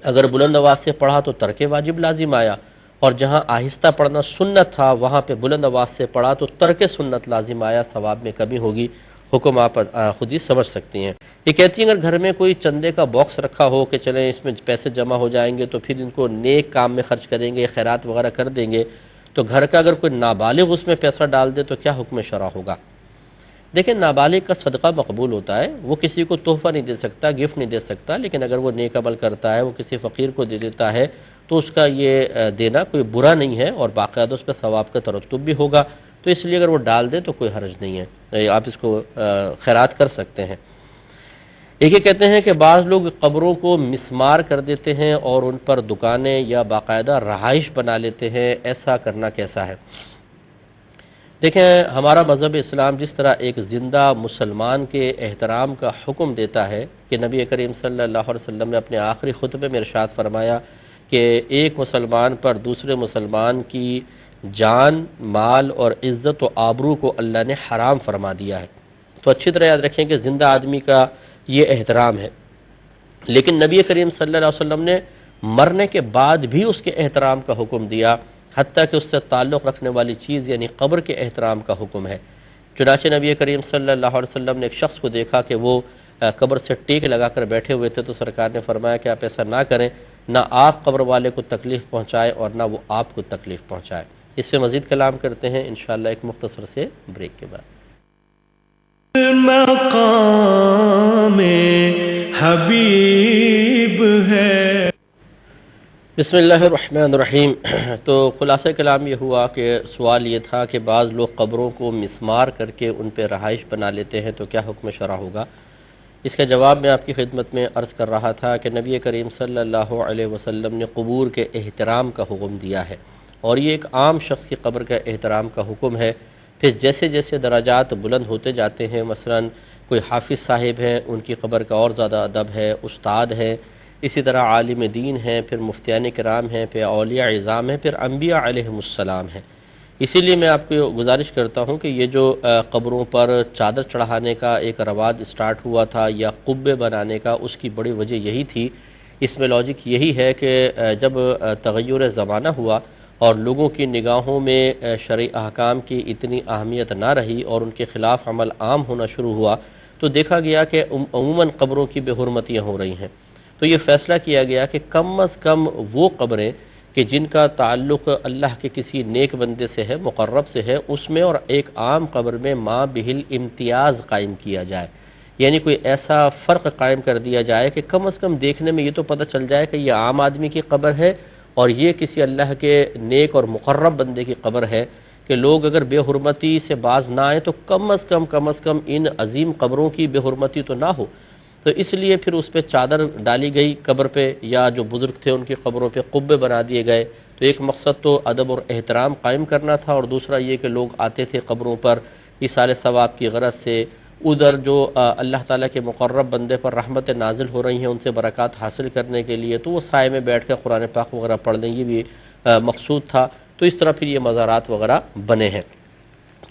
اگر بلند آواز سے پڑھا تو ترک واجب لازم آیا، اور جہاں آہستہ پڑھنا سنت تھا وہاں پہ بلند آواز سے پڑھا تو ترک سنت لازم آیا، ثواب میں کمی ہوگی. حکم آپ خود ہی سمجھ سکتی ہیں. یہ کہتی ہیں اگر گھر میں کوئی چندے کا باکس رکھا ہو کہ چلیں اس میں پیسے جمع ہو جائیں گے تو پھر ان کو نیک کام میں خرچ کریں گے، خیرات وغیرہ کر دیں گے، تو گھر کا اگر کوئی نابالغ اس میں پیسہ ڈال دے تو کیا حکم شرع ہوگا؟ دیکھیں نابالغ کا صدقہ مقبول ہوتا ہے، وہ کسی کو تحفہ نہیں دے سکتا، گفٹ نہیں دے سکتا، لیکن اگر وہ نیک عمل کرتا ہے، وہ کسی فقیر کو دے دیتا ہے تو اس کا یہ دینا کوئی برا نہیں ہے، اور باقاعدہ اس پہ ثواب کا ترتب بھی ہوگا، تو اس لیے اگر وہ ڈال دے تو کوئی حرج نہیں ہے، آپ اس کو خیرات کر سکتے ہیں۔ ایک یہ کہتے ہیں کہ بعض لوگ قبروں کو مسمار کر دیتے ہیں اور ان پر دکانیں یا باقاعدہ رہائش بنا لیتے ہیں، ایسا کرنا کیسا ہے؟ دیکھیں ہمارا مذہب اسلام جس طرح ایک زندہ مسلمان کے احترام کا حکم دیتا ہے کہ نبی کریم صلی اللہ علیہ وسلم نے اپنے آخری خطبے میں ارشاد فرمایا کہ ایک مسلمان پر دوسرے مسلمان کی جان، مال اور عزت و آبرو کو اللہ نے حرام فرما دیا ہے، تو اچھی طرح یاد رکھیں کہ زندہ آدمی کا یہ احترام ہے، لیکن نبی کریم صلی اللہ علیہ وسلم نے مرنے کے بعد بھی اس کے احترام کا حکم دیا، حتیٰ کہ اس سے تعلق رکھنے والی چیز یعنی قبر کے احترام کا حکم ہے۔ چنانچہ نبی کریم صلی اللہ علیہ وسلم نے ایک شخص کو دیکھا کہ وہ قبر سے ٹیک لگا کر بیٹھے ہوئے تھے، تو سرکار نے فرمایا کہ آپ ایسا نہ کریں، نہ آپ قبر والے کو تکلیف پہنچائے اور نہ وہ آپ کو تکلیف پہنچائے۔ اس سے مزید کلام کرتے ہیں انشاءاللہ ایک مختصر سے بریک کے بعد۔ مقام حبیب ہے۔ بسم اللہ الرحمن الرحیم۔ تو خلاصہ کلام یہ ہوا کہ سوال یہ تھا کہ بعض لوگ قبروں کو مسمار کر کے ان پہ رہائش بنا لیتے ہیں، تو کیا حکم شرع ہوگا؟ اس کا جواب میں آپ کی خدمت میں عرض کر رہا تھا کہ نبی کریم صلی اللہ علیہ وسلم نے قبور کے احترام کا حکم دیا ہے، اور یہ ایک عام شخص کی قبر کا احترام کا حکم ہے۔ پھر جیسے جیسے درجات بلند ہوتے جاتے ہیں، مثلا کوئی حافظ صاحب ہیں، ان کی قبر کا اور زیادہ ادب ہے، استاد ہے، اسی طرح عالم دین ہیں، پھر مفتیان کرام ہیں، پھر اولیاء عظام ہیں، پھر انبیاء علیہم السلام ہیں۔ اسی لیے میں آپ کو گزارش کرتا ہوں کہ یہ جو قبروں پر چادر چڑھانے کا ایک رواج اسٹارٹ ہوا تھا یا قبے بنانے کا، اس کی بڑی وجہ یہی تھی۔ اس میں لاجک یہی ہے کہ جب تغیر زمانہ ہوا اور لوگوں کی نگاہوں میں شرعی احکام کی اتنی اہمیت نہ رہی اور ان کے خلاف عمل عام ہونا شروع ہوا، تو دیکھا گیا کہ عموماً قبروں کی بے حرمتیاں ہو رہی ہیں۔ تو یہ فیصلہ کیا گیا کہ کم از کم وہ قبریں کہ جن کا تعلق اللہ کے کسی نیک بندے سے ہے، مقرب سے ہے، اس میں اور ایک عام قبر میں ما بہل امتیاز قائم کیا جائے، یعنی کوئی ایسا فرق قائم کر دیا جائے کہ کم از کم دیکھنے میں یہ تو پتہ چل جائے کہ یہ عام آدمی کی قبر ہے اور یہ کسی اللہ کے نیک اور مقرب بندے کی قبر ہے، کہ لوگ اگر بے حرمتی سے باز نہ آئیں تو کم از کم ان عظیم قبروں کی بے حرمتی تو نہ ہو۔ تو اس لیے پھر اس پہ چادر ڈالی گئی قبر پہ، یا جو بزرگ تھے ان کی قبروں پہ قبے بنا دیے گئے۔ تو ایک مقصد تو ادب اور احترام قائم کرنا تھا، اور دوسرا یہ کہ لوگ آتے تھے قبروں پر ایصال ثواب کی غرض سے، ادھر جو اللہ تعالیٰ کے مقرب بندے پر رحمت نازل ہو رہی ہیں ان سے برکات حاصل کرنے کے لیے، تو وہ سائے میں بیٹھ کر قرآن پاک وغیرہ پڑھ لیں، یہ بھی مقصود تھا۔ تو اس طرح پھر یہ مزارات وغیرہ بنے ہیں۔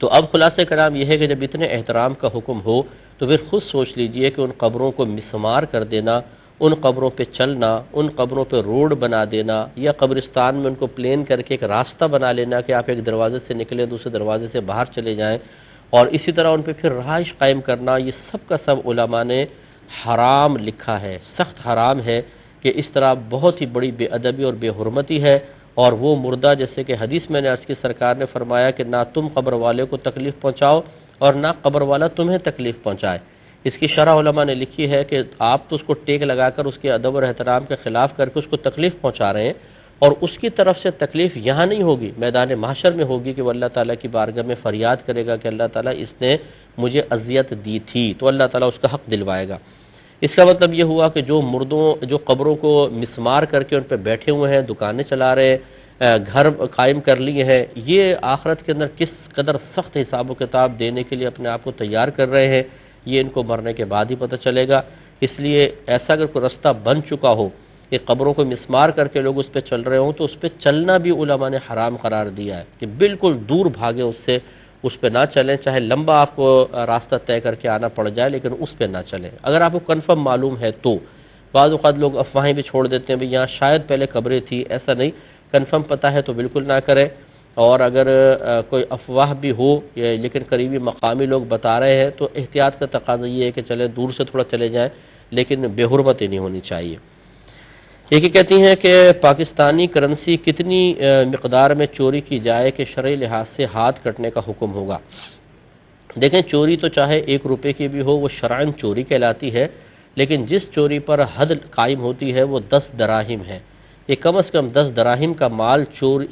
تو اب خلاصہ کلام یہ ہے کہ جب اتنے احترام کا حکم ہو تو پھر خود سوچ لیجئے کہ ان قبروں کو مسمار کر دینا، ان قبروں پہ چلنا، ان قبروں پہ روڈ بنا دینا، یا قبرستان میں ان کو پلین کر کے ایک راستہ بنا لینا کہ آپ ایک دروازے سے نکلیں دوسرے دروازے سے باہر چلے جائیں، اور اسی طرح ان پہ پھر رہائش قائم کرنا، یہ سب کا سب علماء نے حرام لکھا ہے، سخت حرام ہے کہ اس طرح بہت ہی بڑی بے ادبی اور بے حرمتی ہے۔ اور وہ مردہ، جیسے کہ حدیث میں نے عرض کی، سرکار نے فرمایا کہ نہ تم قبر والے کو تکلیف پہنچاؤ اور نہ قبر والا تمہیں تکلیف پہنچائے۔ اس کی شرح علماء نے لکھی ہے کہ آپ تو اس کو ٹیک لگا کر اس کے ادب اور احترام کے خلاف کر کے اس کو تکلیف پہنچا رہے ہیں، اور اس کی طرف سے تکلیف یہاں نہیں ہوگی، میدان محشر میں ہوگی کہ وہ اللہ تعالیٰ کی بارگاہ میں فریاد کرے گا کہ اللہ تعالیٰ اس نے مجھے اذیت دی تھی، تو اللہ تعالیٰ اس کا حق دلوائے گا۔ اس کا مطلب یہ ہوا کہ جو قبروں کو مسمار کر کے ان پہ بیٹھے ہوئے ہیں، دکانیں چلا رہے ہیں، گھر قائم کر لیے ہیں، یہ آخرت کے اندر کس قدر سخت حساب و کتاب دینے کے لیے اپنے آپ کو تیار کر رہے ہیں، یہ ان کو مرنے کے بعد ہی پتہ چلے گا۔ اس لیے ایسا اگر کوئی رستہ بن چکا ہو کہ قبروں کو مسمار کر کے لوگ اس پہ چل رہے ہوں، تو اس پہ چلنا بھی علماء نے حرام قرار دیا ہے کہ بالکل دور بھاگیں اس سے، اس پہ نہ چلیں، چاہے لمبا آپ کو راستہ طے کر کے آنا پڑ جائے لیکن اس پہ نہ چلیں اگر آپ کو کنفرم معلوم ہے تو۔ بعض اوقات لوگ افواہیں بھی چھوڑ دیتے ہیں بھی یہاں شاید پہلے قبریں تھی، ایسا نہیں، کنفرم پتہ ہے تو بالکل نہ کریں، اور اگر کوئی افواہ بھی ہو لیکن قریبی مقامی لوگ بتا رہے ہیں تو احتیاط کا تقاضا یہ ہے کہ چلے دور سے تھوڑا چلے جائیں، لیکن بے حرمتی نہیں ہونی چاہیے۔ یہ کہتی ہیں کہ پاکستانی کرنسی کتنی مقدار میں چوری کی جائے کہ شرعی لحاظ سے ہاتھ کٹنے کا حکم ہوگا؟ دیکھیں چوری تو چاہے 1 روپے کی بھی ہو وہ شرعاً چوری کہلاتی ہے، لیکن جس چوری پر حد قائم ہوتی ہے وہ 10 دراہم ہے۔ یہ کم از کم 10 دراہم کا مال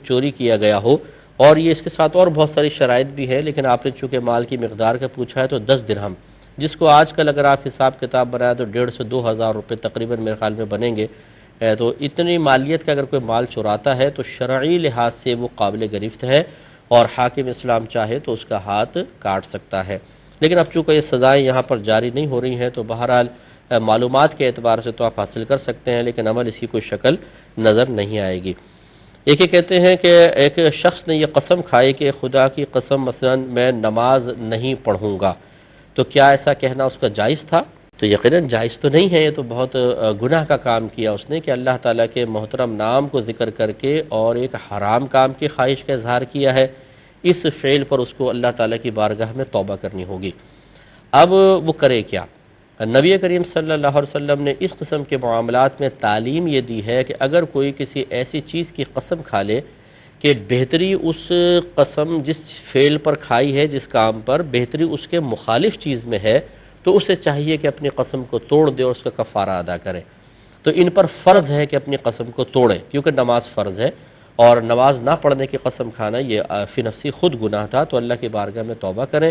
چوری کیا گیا ہو، اور یہ اس کے ساتھ اور بہت ساری شرائط بھی ہے، لیکن آپ نے چونکہ مال کی مقدار کا پوچھا ہے تو 10 درہم، جس کو آج کل اگر آپ حساب کتاب بنائے تو 1,500 سے 2,000 روپے تقریباً میرے خیال میں بنیں گے۔ تو اتنی مالیت کا اگر کوئی مال چراتا ہے تو شرعی لحاظ سے وہ قابل گرفت ہے، اور حاکم اسلام چاہے تو اس کا ہاتھ کاٹ سکتا ہے۔ لیکن اب چونکہ یہ سزائیں یہاں پر جاری نہیں ہو رہی ہیں تو بہرحال معلومات کے اعتبار سے تو آپ حاصل کر سکتے ہیں، لیکن عمل اس کی کوئی شکل نظر نہیں آئے گی۔ ایک یہ کہتے ہیں کہ ایک شخص نے یہ قسم کھائی کہ خدا کی قسم مثلا میں نماز نہیں پڑھوں گا، تو کیا ایسا کہنا اس کا جائز تھا؟ تو یقیناً جائز تو نہیں ہے، یہ تو بہت گناہ کا کام کیا اس نے کہ اللہ تعالیٰ کے محترم نام کو ذکر کر کے اور ایک حرام کام کی خواہش کا اظہار کیا ہے۔ اس فعل پر اس کو اللہ تعالیٰ کی بارگاہ میں توبہ کرنی ہوگی۔ اب وہ کرے کیا؟ نبی کریم صلی اللہ علیہ وسلم نے اس قسم کے معاملات میں تعلیم یہ دی ہے کہ اگر کوئی کسی ایسی چیز کی قسم کھا لے کہ بہتری اس قسم جس فعل پر کھائی ہے، جس کام پر، بہتری اس کے مخالف چیز میں ہے، تو اسے چاہیے کہ اپنی قسم کو توڑ دے اور اس کا کفارہ ادا کرے۔ تو ان پر فرض ہے کہ اپنی قسم کو توڑیں، کیونکہ نماز فرض ہے، اور نماز نہ پڑھنے کی قسم کھانا یہ فی نفسی خود گناہ تھا، تو اللہ کی بارگاہ میں توبہ کریں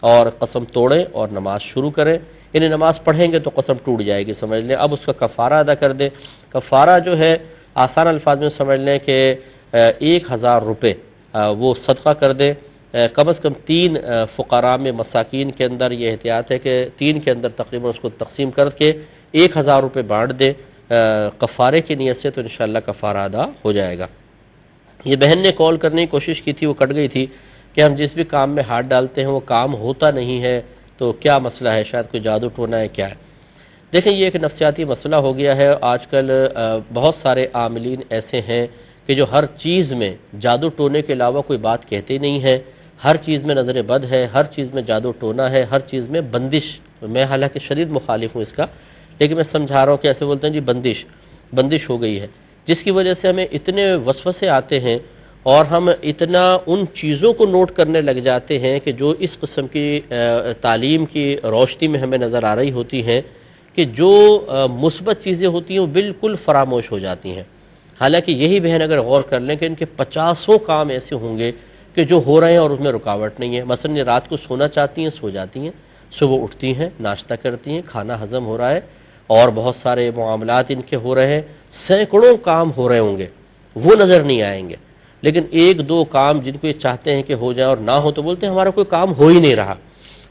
اور قسم توڑیں اور نماز شروع کریں۔ یعنی نماز پڑھیں گے تو قسم ٹوٹ جائے گی، سمجھ لیں۔ اب اس کا کفارہ ادا کر دیں۔ کفارہ جو ہے آسان الفاظ میں سمجھ لیں کہ 1,000 روپے وہ صدقہ کر دیں۔ کم از کم 3 فقراء میں مساکین کے اندر یہ احتیاط ہے کہ 3 کے اندر تقریباً اس کو تقسیم کر کے 1,000 روپے بانٹ دے کفارے کی نیت سے، تو انشاءاللہ کفارہ ادا ہو جائے گا۔ یہ بہن نے کال کرنے کی کوشش کی تھی، وہ کٹ گئی تھی، کہ ہم جس بھی کام میں ہاتھ ڈالتے ہیں وہ کام ہوتا نہیں ہے، تو کیا مسئلہ ہے؟ شاید کوئی جادو ٹونا ہے، کیا ہے؟ دیکھیں یہ ایک نفسیاتی مسئلہ ہو گیا ہے۔ آج کل بہت سارے عاملین ایسے ہیں کہ جو ہر چیز میں جادو ٹونے کے علاوہ کوئی بات کہتے نہیں ہیں، ہر چیز میں نظر بد ہے، ہر چیز میں جادو ٹونا ہے، ہر چیز میں بندش۔ میں حالانکہ شدید مخالف ہوں اس کا، لیکن میں سمجھا رہا ہوں کہ ایسے بولتے ہیں جی بندش ہو گئی ہے، جس کی وجہ سے ہمیں اتنے وسوسے آتے ہیں اور ہم اتنا ان چیزوں کو نوٹ کرنے لگ جاتے ہیں کہ جو اس قسم کی تعلیم کی روشنی میں ہمیں نظر آ رہی ہوتی ہیں کہ جو مثبت چیزیں ہوتی ہیں وہ بالکل فراموش ہو جاتی ہیں۔ حالانکہ یہی بہن اگر غور کر لیں کہ ان کے 50 کام ایسے ہوں گے کہ جو ہو رہے ہیں اور اس میں رکاوٹ نہیں ہے۔ مثلا یہ رات کو سونا چاہتی ہیں، سو جاتی ہیں، صبح اٹھتی ہیں، ناشتہ کرتی ہیں، کھانا ہضم ہو رہا ہے، اور بہت سارے معاملات ان کے ہو رہے ہیں، سینکڑوں کام ہو رہے ہوں گے، وہ نظر نہیں آئیں گے، لیکن 1-2 کام جن کو یہ چاہتے ہیں کہ ہو جائے اور نہ ہو تو بولتے ہیں ہمارا کوئی کام ہو ہی نہیں رہا۔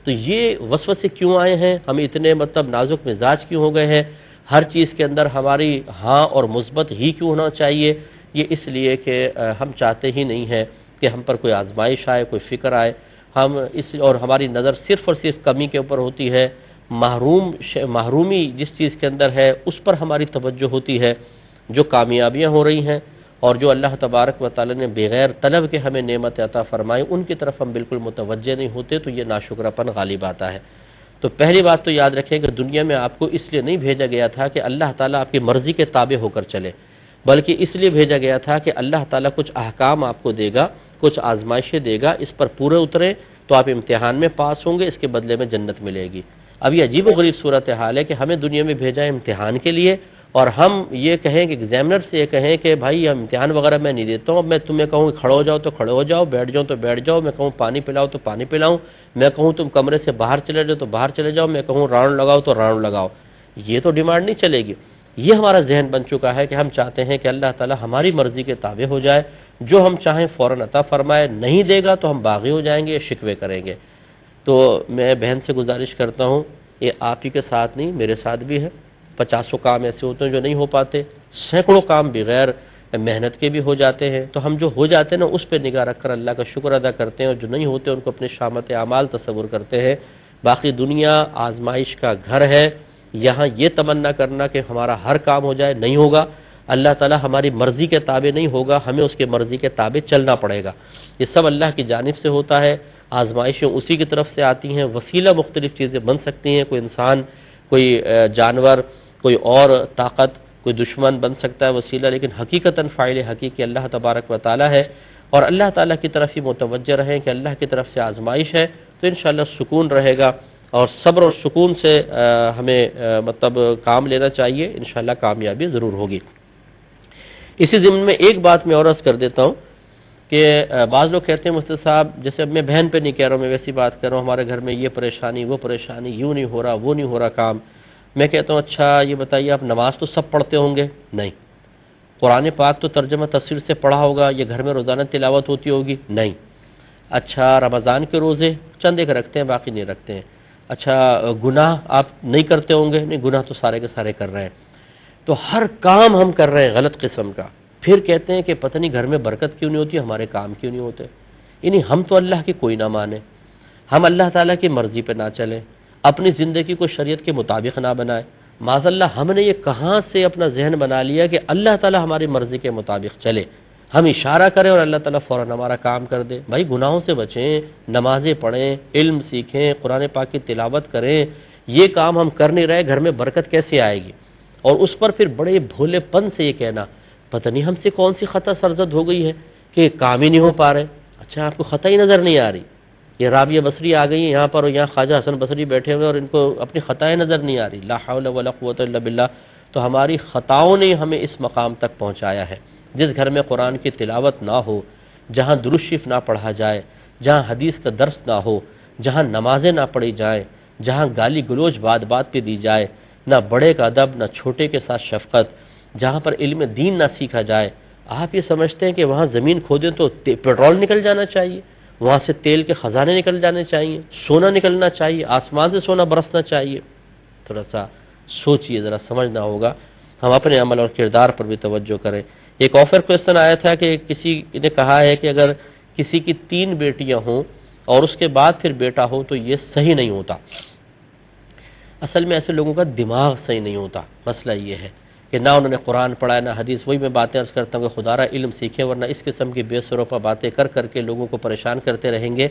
تو یہ وسوسے کیوں آئے ہیں؟ ہم اتنے نازک مزاج کیوں ہو گئے ہیں؟ ہر چیز کے اندر ہماری ہاں اور مثبت ہی کیوں ہونا چاہیے؟ یہ اس لیے کہ ہم چاہتے ہی نہیں ہیں کہ ہم پر کوئی آزمائش آئے، کوئی فکر آئے، اور ہماری نظر صرف اور صرف کمی کے اوپر ہوتی ہے، محرومی جس چیز کے اندر ہے اس پر ہماری توجہ ہوتی ہے۔ جو کامیابیاں ہو رہی ہیں اور جو اللہ تبارک و تعالی نے بغیر طلب کے ہمیں نعمت عطا فرمائی، ان کی طرف ہم بالکل متوجہ نہیں ہوتے، تو یہ ناشکراپن غالب آتا ہے۔ تو پہلی بات تو یاد رکھیں کہ دنیا میں آپ کو اس لیے نہیں بھیجا گیا تھا کہ اللہ تعالیٰ آپ کی مرضی کے تابع ہو کر چلے، بلکہ اس لیے بھیجا گیا تھا کہ اللہ تعالیٰ کچھ احکام آپ کو دے گا، کچھ آزمائشیں دے گا، اس پر پورے اترے تو آپ امتحان میں پاس ہوں گے، اس کے بدلے میں جنت ملے گی۔ اب یہ عجیب و غریب صورتحال ہے کہ ہمیں دنیا میں بھیجا ہے امتحان کے لیے، اور ہم یہ کہیں کہ ایگزامنر سے یہ کہیں کہ بھائی امتحان وغیرہ میں نہیں دیتا ہوں، اب میں تمہیں کہوں کھڑے ہو جاؤ تو کھڑے ہو جاؤ، بیٹھ جاؤ تو بیٹھ جاؤ، میں کہوں پانی پلاؤ تو پانی پلاؤں، میں کہوں تم کمرے سے باہر چلے جاؤ تو باہر چلے جاؤ، میں کہوں راؤنڈ لگاؤ تو راؤنڈ لگاؤ۔ یہ تو ڈیمانڈ نہیں چلے گی۔ یہ ہمارا ذہن بن چکا ہے کہ ہم چاہتے ہیں کہ اللہ تعالیٰ ہماری مرضی کے تابع ہو جائے، جو ہم چاہیں فوراً عطا فرمائے، نہیں دے گا تو ہم باغی ہو جائیں گے، شکوے کریں گے۔ تو میں بہن سے گزارش کرتا ہوں، یہ آپ ہی کے ساتھ نہیں میرے ساتھ بھی ہے، 50 کام ایسے ہوتے ہیں جو نہیں ہو پاتے، سینکڑوں کام بغیر محنت کے بھی ہو جاتے ہیں، تو ہم جو ہو جاتے ہیں نا اس پہ نگاہ رکھ کر اللہ کا شکر ادا کرتے ہیں، اور جو نہیں ہوتے ان کو اپنے شامت اعمال تصور کرتے ہیں۔ باقی دنیا آزمائش کا گھر ہے، یہاں یہ تمنا کرنا کہ ہمارا ہر کام ہو جائے نہیں ہوگا، اللہ تعالیٰ ہماری مرضی کے تابع نہیں ہوگا، ہمیں اس کے مرضی کے تابع چلنا پڑے گا۔ یہ سب اللہ کی جانب سے ہوتا ہے، آزمائشیں اسی کی طرف سے آتی ہیں، وسیلہ مختلف چیزیں بن سکتی ہیں، کوئی انسان، کوئی جانور، کوئی اور طاقت، کوئی دشمن بن سکتا ہے وسیلہ، لیکن حقیقتاً فاعل حقیقی اللہ تبارک و تعالی ہے، اور اللہ تعالیٰ کی طرف ہی متوجہ رہیں کہ اللہ کی طرف سے آزمائش ہے، تو انشاءاللہ سکون رہے گا، اور صبر اور سکون سے ہمیں مطلب کام لینا چاہیے، انشاءاللہ کامیابی ضرور ہوگی۔ اسی ضمن میں ایک بات میں اور عرض کر دیتا ہوں کہ بعض لوگ کہتے ہیں مفتی صاحب، جیسے اب میں بہن پہ نہیں کہہ رہا ہوں، میں ویسی بات کر رہا ہوں، ہمارے گھر میں یہ پریشانی وہ پریشانی، یوں نہیں ہو رہا وہ نہیں ہو رہا کام۔ میں کہتا ہوں اچھا یہ بتائیے آپ نماز تو سب پڑھتے ہوں گے؟ نہیں۔ قرآن پاک تو ترجمہ تفسیر سے پڑھا ہوگا، یہ گھر میں روزانہ تلاوت ہوتی ہوگی؟ نہیں۔ اچھا رمضان کے روزے چند ایک رکھتے ہیں باقی نہیں رکھتے ہیں؟ اچھا گناہ آپ نہیں کرتے ہوں گے؟ نہیں، گناہ تو سارے کے سارے کر رہے ہیں۔ تو ہر کام ہم کر رہے ہیں غلط قسم کا، پھر کہتے ہیں کہ پتہ نہیں گھر میں برکت کیوں نہیں ہوتی، ہمارے کام کیوں نہیں ہوتے۔ یعنی ہم تو اللہ کی کوئی نہ مانیں، ہم اللہ تعالیٰ کی مرضی پہ نہ چلیں، اپنی زندگی کو شریعت کے مطابق نہ بنائیں۔ معاذ اللہ ہم نے یہ کہاں سے اپنا ذہن بنا لیا کہ اللہ تعالیٰ ہماری مرضی کے مطابق چلے، ہم اشارہ کریں اور اللہ تعالیٰ فوراً ہمارا کام کر دے۔ بھائی گناہوں سے بچیں، نمازیں پڑھیں، علم سیکھیں، قرآن پاک کی تلاوت کریں، یہ کام ہم کر نہیں رہے، گھر میں برکت کیسے آئے گی؟ اور اس پر پھر بڑے بھولے پن سے یہ کہنا پتہ نہیں ہم سے کون سی خطا سرزد ہو گئی ہے کہ کام ہی نہیں ہو پا رہے۔ اچھا آپ کو خطا ہی نظر نہیں آ رہی؟ یہ رابعہ بصری آ گئی ہیں یہاں پر، اور یہاں خواجہ حسن بصری بیٹھے ہوئے اور ان کو اپنی خطائیں نظر نہیں آ رہی، لا حول ولا قوت الا باللہ۔ تو ہماری خطاؤں نے ہمیں اس مقام تک پہنچایا ہے۔ جس گھر میں قرآن کی تلاوت نہ ہو، جہاں درود شریف نہ پڑھا جائے، جہاں حدیث کا درس نہ ہو، جہاں نمازیں نہ پڑھی جائیں، جہاں گالی گلوچ بات بات پہ دی جائے، نہ بڑے کا ادب نہ چھوٹے کے ساتھ شفقت، جہاں پر علم دین نہ سیکھا جائے، آپ یہ سمجھتے ہیں کہ وہاں زمین کھودیں تو پیٹرول نکل جانا چاہیے، وہاں سے تیل کے خزانے نکل جانے چاہیے، سونا نکلنا چاہیے، آسمان سے سونا برسنا چاہیے؟ تھوڑا سا سوچئے، ذرا سمجھنا ہوگا، ہم اپنے عمل اور کردار پر بھی توجہ کریں۔ ایک آفر کویسچن آیا تھا کہ کسی نے کہا ہے کہ اگر کسی کی 3 بیٹیاں ہوں اور اس کے بعد پھر بیٹا ہو تو یہ صحیح نہیں ہوتا۔ اصل میں ایسے لوگوں کا دماغ صحیح نہیں ہوتا، مسئلہ یہ ہے کہ نہ انہوں نے قرآن پڑھا ہے نہ حدیث۔ وہی میں باتیں عرض کرتا ہوں کہ خدا را علم سیکھیں، ورنہ اس قسم کی بے سروپا باتیں کر کر کے لوگوں کو پریشان کرتے رہیں گے۔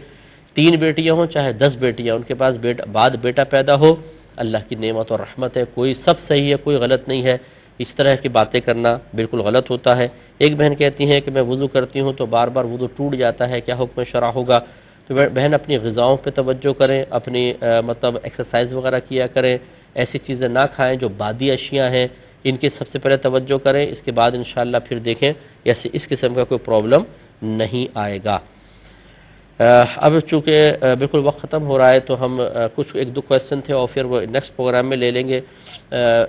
3 بیٹیاں ہوں چاہے 10 بیٹیاں، ان کے پاس بعد بیٹا پیدا ہو، اللہ کی نعمت اور رحمت ہے، کوئی سب صحیح ہے، کوئی غلط نہیں ہے۔ اس طرح کی باتیں کرنا بالکل غلط ہوتا ہے۔ ایک بہن کہتی ہیں کہ میں وضو کرتی ہوں تو بار بار وضو ٹوٹ جاتا ہے، کیا حکم شرع ہوگا؟ تو بہن اپنی غذاؤں پہ توجہ کریں، اپنی مطلب ایکسرسائز وغیرہ کیا کریں، ایسی چیزیں نہ کھائیں جو بادی اشیاء ہیں، ان کی سب سے پہلے توجہ کریں، اس کے بعد انشاءاللہ پھر دیکھیں ایسے اس قسم کا کوئی پرابلم نہیں آئے گا۔ اب چونکہ بالکل وقت ختم ہو رہا ہے تو ہم کچھ 1-2 کویسچن تھے اور پھر وہ نیکسٹ پروگرام میں لے لیں گے۔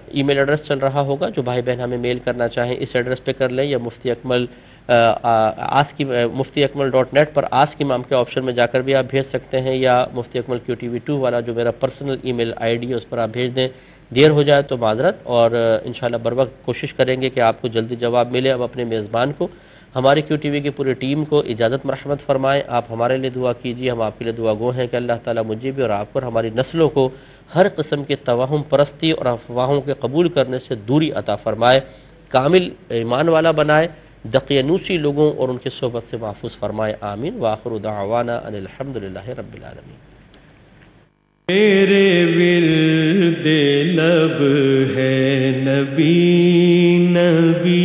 ای میل ایڈریس چل رہا ہوگا، جو بھائی بہن ہمیں میل کرنا چاہیں اس ایڈریس پہ کر لیں، یا مفتی اکمل muftiakmal.net پر آسک امام کے آپشن میں جا کر بھی آپ بھیج سکتے ہیں، یا مفتی اکمل QTV2 والا جو میرا پرسنل ای میل ID ہے اس پر آپ بھیج دیں۔ دیر ہو جائے تو معذرت، اور انشاءاللہ بر وقت کوشش کریں گے کہ آپ کو جلدی جواب ملے۔ اب اپنے میزبان کو، ہماری QTV کی پوری ٹیم کو اجازت مرحمت فرمائیں۔ آپ ہمارے لیے دعا کیجیے، ہم آپ کے لیے دعا گو ہیں کہ اللہ تعالیٰ مجھے بھی اور آپ پر ہماری نسلوں کو ہر قسم کے توہم پرستی اور افواہوں کے قبول کرنے سے دوری عطا فرمائے، کامل ایمان والا بنائے، دقیانوسی لوگوں اور ان کی صحبت سے محفوظ فرمائے، آمین۔ وآخر دعوانا ان الحمدللہ رب العالمین۔ میرے ورد لب ہے نبی نبی